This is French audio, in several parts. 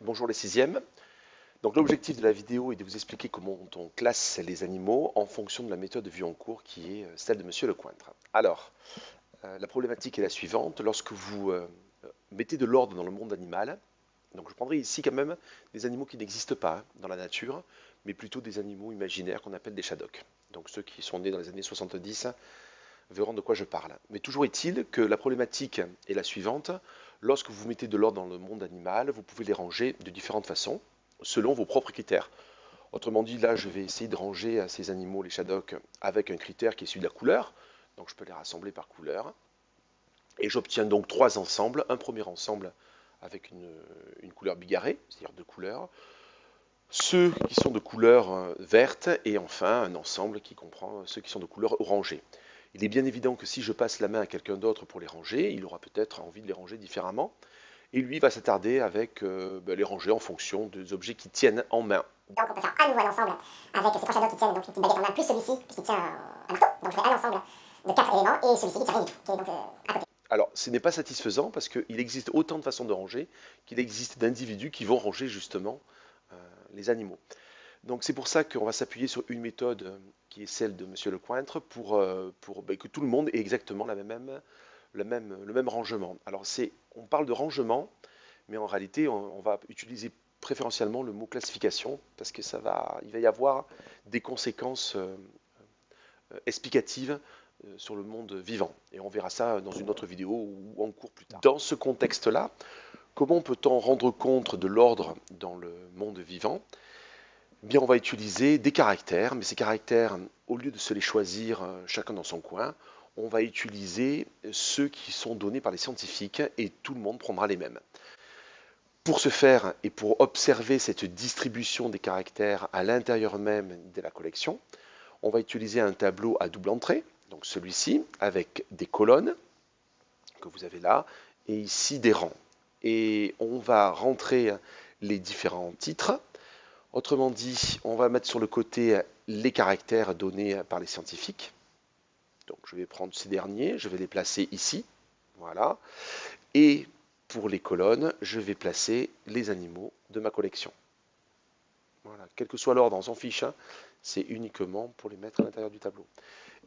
Bonjour les sixièmes. Donc l'objectif de la vidéo est de vous expliquer comment on classe les animaux en fonction de la méthode vue en cours qui est celle de Monsieur Lecointre. Alors, la problématique est la suivante. Lorsque vous mettez de l'ordre dans le monde animal, donc je prendrai ici quand même des animaux qui n'existent pas dans la nature, mais plutôt des animaux imaginaires qu'on appelle des shadocks. Donc ceux qui sont nés dans les années 70 verront de quoi je parle. Mais toujours est-il que la problématique est la suivante. Lorsque vous mettez de l'ordre dans le monde animal, vous pouvez les ranger de différentes façons, selon vos propres critères. Autrement dit, là, je vais essayer de ranger ces animaux, les shadocks, avec un critère qui est celui de la couleur. Donc je peux les rassembler par couleur. Et j'obtiens donc trois ensembles. Un premier ensemble avec une couleur bigarrée, c'est-à-dire deux couleurs. Ceux qui sont de couleur verte, et enfin un ensemble qui comprend ceux qui sont de couleur orangée. Il est bien évident que si je passe la main à quelqu'un d'autre pour les ranger, il aura peut-être envie de les ranger différemment. Et lui va s'attarder avec les ranger en fonction des objets qui tiennent en main. Donc on peut faire à nouveau un ensemble avec ces trois shadows qui tiennent donc une petite baguette en main plus celui-ci qui tient un marteau. Donc je fais un ensemble de quatre éléments et celui-ci qui tient rien du tout, qui est donc à côté. Alors, ce n'est pas satisfaisant parce qu'il existe autant de façons de ranger qu'il existe d'individus qui vont ranger justement les animaux. Donc c'est pour ça qu'on va s'appuyer sur une méthode qui est celle de Monsieur Lecointre pour que tout le monde ait exactement le même rangement. Alors on parle de rangement, mais en réalité on va utiliser préférentiellement le mot classification parce que il va y avoir des conséquences explicatives sur le monde vivant. Et on verra ça dans une autre vidéo ou en cours plus tard. Dans ce contexte-là, comment peut-on rendre compte de l'ordre dans le monde vivant? Eh bien, on va utiliser des caractères, mais ces caractères, au lieu de se les choisir chacun dans son coin, on va utiliser ceux qui sont donnés par les scientifiques et tout le monde prendra les mêmes. Pour ce faire et pour observer cette distribution des caractères à l'intérieur même de la collection, on va utiliser un tableau à double entrée, donc celui-ci, avec des colonnes que vous avez là, et ici des rangs. Et on va rentrer les différents titres. Autrement dit, on va mettre sur le côté les caractères donnés par les scientifiques. Donc je vais prendre ces derniers, je vais les placer ici. Voilà. Et pour les colonnes, je vais placer les animaux de ma collection. Voilà. Quel que soit l'ordre, on s'en fiche. C'est uniquement pour les mettre à l'intérieur du tableau.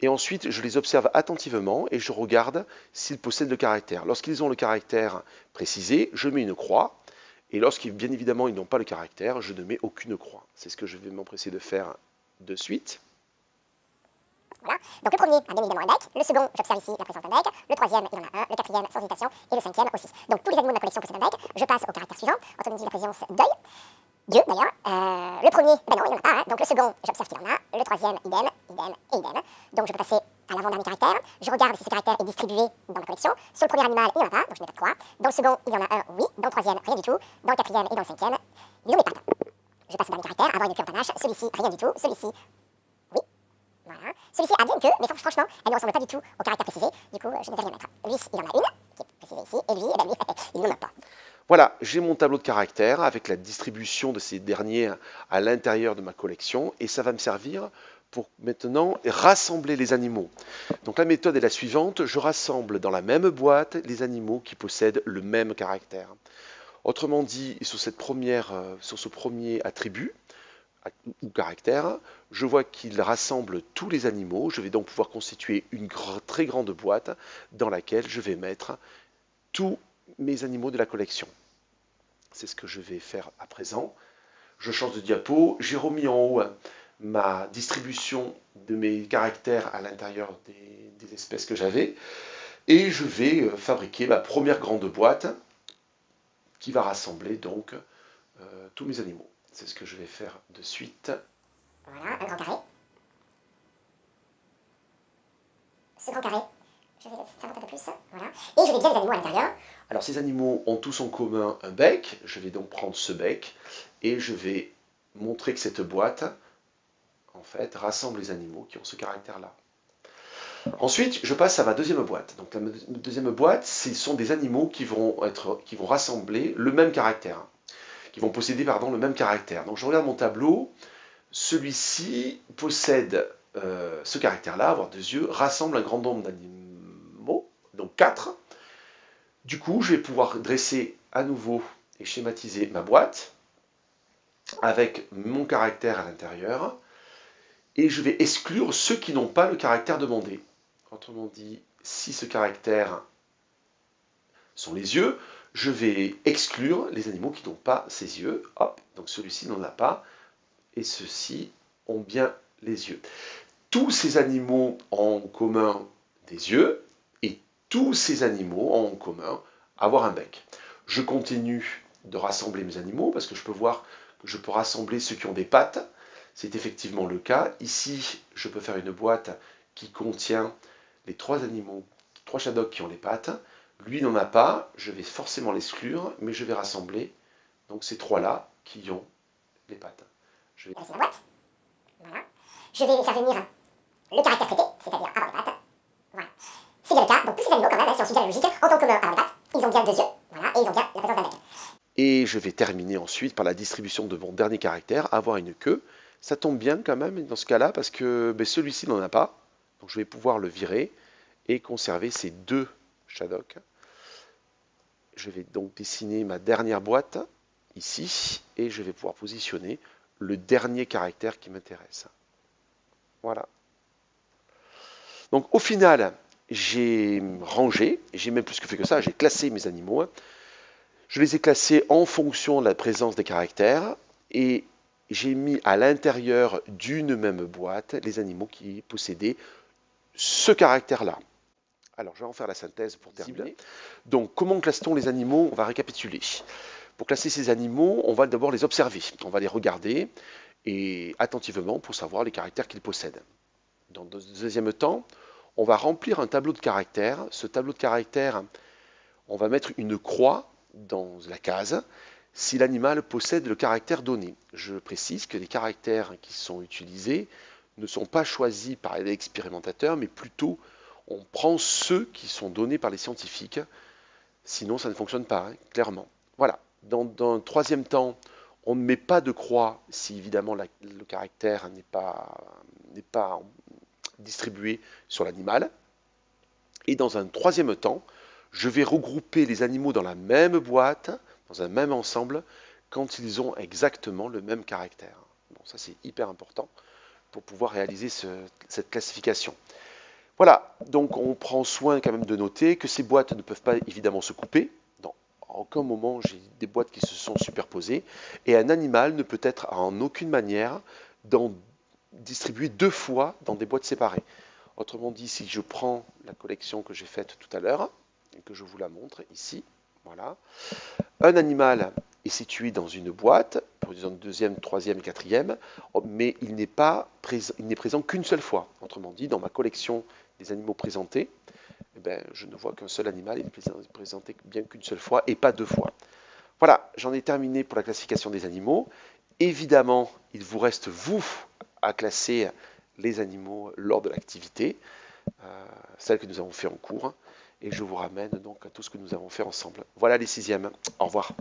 Et ensuite, je les observe attentivement et je regarde s'ils possèdent le caractère. Lorsqu'ils ont le caractère précisé, je mets une croix. Et lorsqu'ils, bien évidemment, ils n'ont pas le caractère, je ne mets aucune croix. C'est ce que je vais m'empresser de faire de suite. Voilà. Donc le premier a bien évidemment un bec, le second, j'observe ici la présence d'un bec, le troisième, il y en a un, le quatrième, sans hésitation, et le cinquième aussi. Donc tous les animaux de ma collection possèdent un bec, je passe au caractère suivant, autrement dit la présence d'œil. Dieu d'ailleurs. Le premier, ben non, il n'y en a pas. Hein. Donc le second, j'observe qu'il y en a. Le troisième, idem, idem et idem. Donc je peux passer à l'avant-dernier caractère. Je regarde si ce caractère est distribué dans ma collection. Sur le premier animal, il n'y en a pas, donc je n'ai pas de croix. Dans le second, il y en a un, oui. Dans le troisième, rien du tout. Dans le quatrième et dans le cinquième, ils ont des pattes. Je passe au dernier caractère, avoir une queue en panache. Celui-ci, rien du tout. Celui-ci, oui. Voilà. Celui-ci a bien une queue, mais franchement, elle ne ressemble pas du tout au caractère précisé. Du coup, je ne vais rien mettre. Lui, il en a une, qui est précisée ici. Et lui, eh ben, lui il n'en a pas. Voilà, j'ai mon tableau de caractères avec la distribution de ces derniers à l'intérieur de ma collection et ça va me servir pour maintenant rassembler les animaux. Donc la méthode est la suivante, je rassemble dans la même boîte les animaux qui possèdent le même caractère. Autrement dit, sur ce premier attribut ou caractère, je vois qu'il rassemble tous les animaux. Je vais donc pouvoir constituer une très grande boîte dans laquelle je vais mettre tous mes animaux de la collection. C'est ce que je vais faire à présent. Je change de diapo. J'ai remis en haut ma distribution de mes caractères à l'intérieur des espèces que j'avais. Et je vais fabriquer ma première grande boîte qui va rassembler donc tous mes animaux. C'est ce que je vais faire de suite. Voilà, un grand carré. Ce grand carré, je vais le faire un peu plus. Voilà. Et je vais bien les animaux à l'intérieur. Alors ces animaux ont tous en commun un bec. Je vais donc prendre ce bec et je vais montrer que cette boîte, en fait, rassemble les animaux qui ont ce caractère-là. Ensuite, je passe à ma deuxième boîte. Donc la deuxième boîte, ce sont des animaux qui vont rassembler le même caractère, qui vont posséder le même caractère. Donc je regarde mon tableau, celui-ci possède ce caractère-là, avoir deux yeux, rassemble un grand nombre d'animaux, donc 4. Du coup, je vais pouvoir dresser à nouveau et schématiser ma boîte avec mon caractère à l'intérieur et je vais exclure ceux qui n'ont pas le caractère demandé. Autrement dit, si ce caractère sont les yeux, je vais exclure les animaux qui n'ont pas ces yeux. Hop, donc celui-ci n'en a pas et ceux-ci ont bien les yeux. Tous ces animaux ont en commun des yeux et tous ces animaux ont en commun avoir un bec. Je continue de rassembler mes animaux parce que je peux voir que je peux rassembler ceux qui ont des pattes. C'est effectivement le cas. Ici, je peux faire une boîte qui contient les 3 animaux, 3 Shadocks qui ont les pattes. Lui n'en a pas, je vais forcément l'exclure, mais je vais rassembler donc ces 3-là qui ont les pattes. Je vais dresser ma boîte. Voilà. Je vais faire venir le caractère traité, c'est-à-dire avoir les pattes. Voilà. C'est bien le cas. Donc tous ces animaux, quand même, si on suit bien la logique, en tant commun avoir les pattes, ils ont bien 2 yeux. Voilà, et ils ont bien la présence d'un bec. Et je vais terminer ensuite par la distribution de mon dernier caractère, avoir une queue. Ça tombe bien quand même dans ce cas-là parce que celui-ci n'en a pas. Donc je vais pouvoir le virer et conserver ces 2 Shadocks. Je vais donc dessiner ma dernière boîte ici et je vais pouvoir positionner le dernier caractère qui m'intéresse. Voilà. Donc au final, j'ai rangé, et j'ai même plus que fait que ça, j'ai classé mes animaux. Je les ai classés en fonction de la présence des caractères et j'ai mis à l'intérieur d'une même boîte les animaux qui possédaient ce caractère-là. Alors, je vais en faire la synthèse pour terminer. Donc, comment classe-t-on les animaux? On va récapituler. Pour classer ces animaux, on va d'abord les observer. On va les regarder et attentivement pour savoir les caractères qu'ils possèdent. Dans le deuxième temps, on va remplir un tableau de caractères. Ce tableau de caractères, on va mettre une croix dans la case si l'animal possède le caractère donné. Je précise que les caractères qui sont utilisés ne sont pas choisis par l'expérimentateur, mais plutôt on prend ceux qui sont donnés par les scientifiques, sinon ça ne fonctionne pas, clairement. Voilà. Dans un troisième temps, on ne met pas de croix si évidemment le caractère n'est pas distribué sur l'animal. Et dans un troisième temps, je vais regrouper les animaux dans la même boîte, dans un même ensemble, quand ils ont exactement le même caractère. Bon, ça c'est hyper important pour pouvoir réaliser cette classification. Voilà, donc on prend soin quand même de noter que ces boîtes ne peuvent pas évidemment se couper. Non, à aucun moment j'ai des boîtes qui se sont superposées. Et un animal ne peut être en aucune manière distribué 2 fois dans des boîtes séparées. Autrement dit, si je prends la collection que j'ai faite tout à l'heure, et que je vous la montre ici, voilà. Un animal est situé dans une boîte, pour une deuxième, troisième et quatrième, mais il n'est présent qu'une seule fois. Autrement dit, dans ma collection des animaux présentés, je ne vois qu'un seul animal, il est présenté bien qu'une seule fois et pas 2 fois. Voilà, j'en ai terminé pour la classification des animaux. Évidemment, il vous reste, vous, à classer les animaux lors de l'activité, celle que nous avons fait en cours, et je vous ramène donc à tout ce que nous avons fait ensemble. Voilà les 6e. Au revoir.